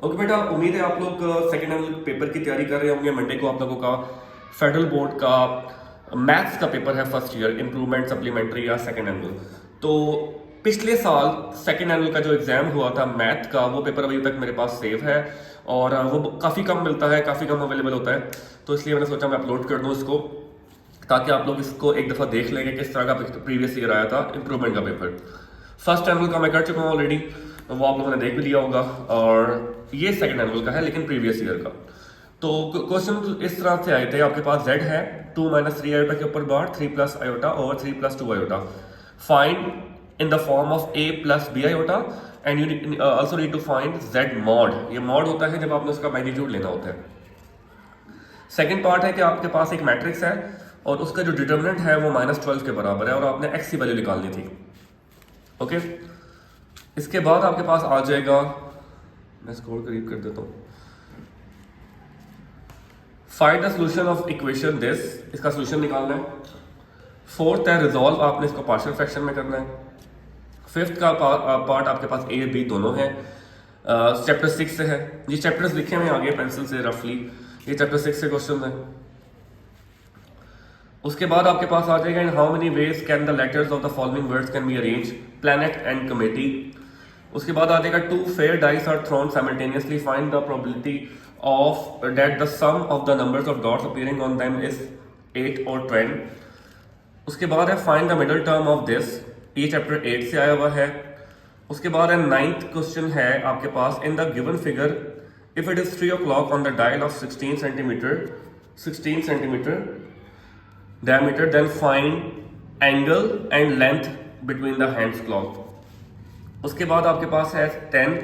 Okay बेटा, उम्मीद है आप लोग सेकेंड एनुअल पेपर की तैयारी कर रहे होंगे। मंडे को आप लोगों का फेडरल बोर्ड का मैथ्स का पेपर है, फर्स्ट ईयर इम्प्रूवमेंट सप्लीमेंट्री या सेकेंड एनुअल। तो पिछले साल सेकेंड एनुअल का जो एग्जाम हुआ था मैथ का, वो पेपर अभी तक मेरे पास सेव है और वो काफ़ी कम मिलता है, काफ़ी कम अवेलेबल होता है। तो इसलिए मैंने सोचा मैं अपलोड कर दूँ इसको, ताकि आप लोग इसको एक दफ़ा देख लेंगे किस तरह का प्रीवियस ईयर आया था इम्प्रूवमेंट का पेपर। फर्स्ट एनुअल का मैं कर चुका हूँ ऑलरेडी, वो आप लोगों ने देख भी लिया होगा, और ये सेकंड एनुअल का है लेकिन प्रीवियस ईयर का। तो क्वेश्चन इस तरह से आए थे, आपके पास z है 2 - 3 आयोटा के ऊपर बार 3 + iota over 3 + 2 iota, find in the form of a + b iota and you also need to find z mod. ये मॉड होता है जब आपने उसका मैग्नीट्यूड लेना होता है। सेकेंड पार्ट है कि आपके पास एक मैट्रिक्स है और उसका जो डिटर्मिनेंट है वो -12 के बराबर है और आपने x की वैल्यू निकालनी थी। ओके, इसके बाद आपके पास आ जाएगा, मैं स्कोर करीब कर देता हूँ, find the solution of equation this, इसका सोल्यूशन निकालना है। फोर्थ है रिजॉल्व, आपने इसको पार्शियल फ्रैक्शन में करना है। फिफ्थ का पार्ट आपके पास ए बी दोनों है, चैप्टर 6 से है। ये चैप्टर्स लिखे हुए आगे पेंसिल से रफली, ये चैप्टर 6 से क्वेश्चन है। उसके बाद आपके पास आ जाएगा in how many ways can the letters of the following words can be arrange, planet and committee. उसके बाद आ जाएगा 2 fair dice are thrown simultaneously, find the probability of that the sum of the numbers of dots appearing on them is 8 और 10। उसके बाद है find the middle term of this, ये chapter 8 से आया हुआ है। उसके बाद है 9th क्वेश्चन है आपके पास, in the given figure if it is 3 o'clock on the dial of 16 centimetre diameter, then find angle and length between the hands clock। उसके बाद आपके पास है 10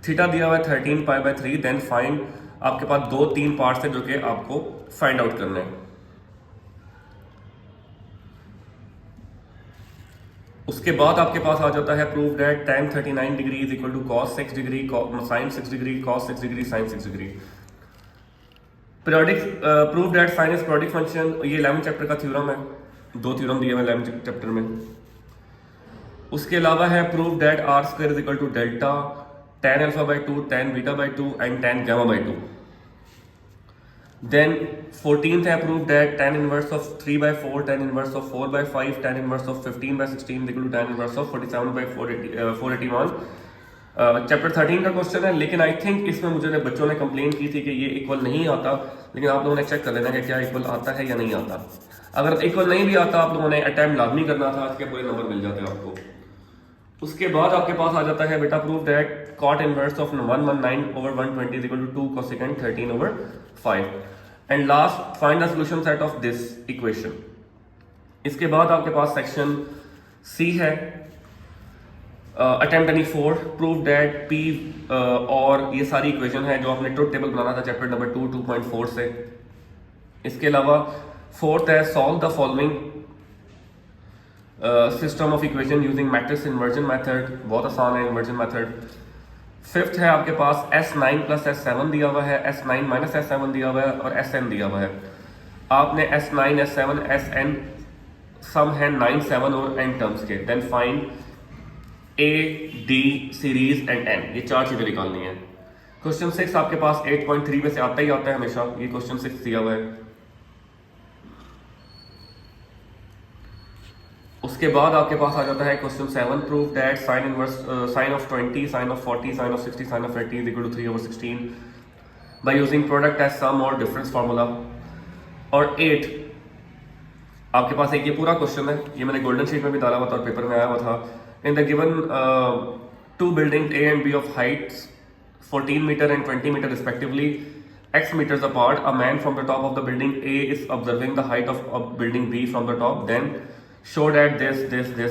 थीटा दिया हुआ है 13 π/3, देन फाइंड, आपके पास 2-3 पार्ट्स है जो कि आपको फाइंड आउट करना है। उसके बाद आपके पास आ जाता है prove that tan 39 degree is equal to cos 6 degree sin 6 degree cos 6 degree sin 6 degree. Periodic prove that sine is periodic function, ये 11th चैप्टर का थ्योरम है, 2 थ्योरम दिए हुए 11th चैप्टर में। उसके अलावा है prove that r² is equal to delta tan α/2 tan β/2 and tan γ/2। Then 14th है prove that tan inverse of 3/4 tan inverse of 4/5 tan inverse of 15/16 is equal to tan inverse of 47/481। Chapter 13 का question है, लेकिन I think इसमें मुझे बच्चों ने complain की थी कि ये इक्वल नहीं आता, लेकिन आप लोगों ने चेक कर लेना कि क्या इक्वल आता है या नहीं आता। अगर इक्वल नहीं भी आता आप लोगों ने अटेम्प्ट लाजमी करना था, इसके पूरे नंबर मिल जाते हैं आपको। उसके बाद आपके पास आ जाता है बेटा prove that cot inverse of 119/120 is equal to 2 cosecant 13/5 and last find the solution set of this equation. इसके बाद आपके पास सेक्शन सी है, attempt any 4, prove that P, और ये सारी इक्वेशन है जो आपने ट्रुथ टेबल बनाना था चैप्टर नंबर 2.4 से। इसके अलावा फोर्थ है solve the following system of equation using matrix inversion method, बहुत आसान है इन्वर्जन मेथड। फिफ्थ है आपके पास S9 + S7 दिया हुआ है, S9 - S7 दिया हुआ है और SN दिया हुआ है। आपने S9 S7 SN सम है 9 7 और n टर्म्स के, then find A D series and n, ये 4 चीजें निकालनी है। क्वेश्चन 6 आपके पास 8.3 में से आता ही आता है हमेशा, ये क्वेश्चन 6 दिया हुआ है। उसके बाद आपके पास आ जाता है question 7, prove that sine inverse sine of 20 sine of 40 sine of 60 sine of 80 is equal to 3/16 by using product as sum और डिफरेंस फार्मूला। और 8 आपके पास एक ये पूरा क्वेश्चन है, ये मैंने गोल्डन शीट में भी डाला हुआ था और पेपर में आया हुआ था। इन the given 2 building A and B of heights 14 meter and 20 meter respectively, x meters apart, a man from the top of the building A is observing the height of building B from the top, then show that this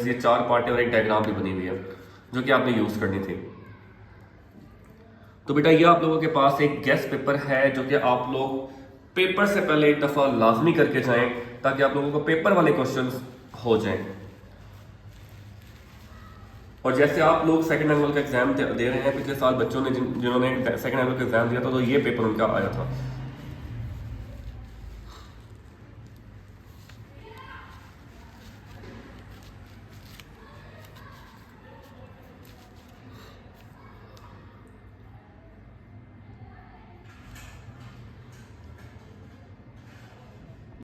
ये 4 part है और एक diagram भी बनी हुई है जो कि आपने यूज करनी थी। तो बेटा ये आप लोगों के पास एक गेस्ट पेपर है जो कि आप लोग पेपर से पहले एक दफा लाजमी करके जाएं, ताकि आप लोगों को पेपर वाले क्वेश्चंस हो जाएं। और जैसे आप लोग सेकंड एनुअल का एग्जाम दे रहे हैं, पिछले साल बच्चों ने जिन्होंने सेकंड एनुअल का एग्जाम दिया था तो ये पेपर उनका आया था।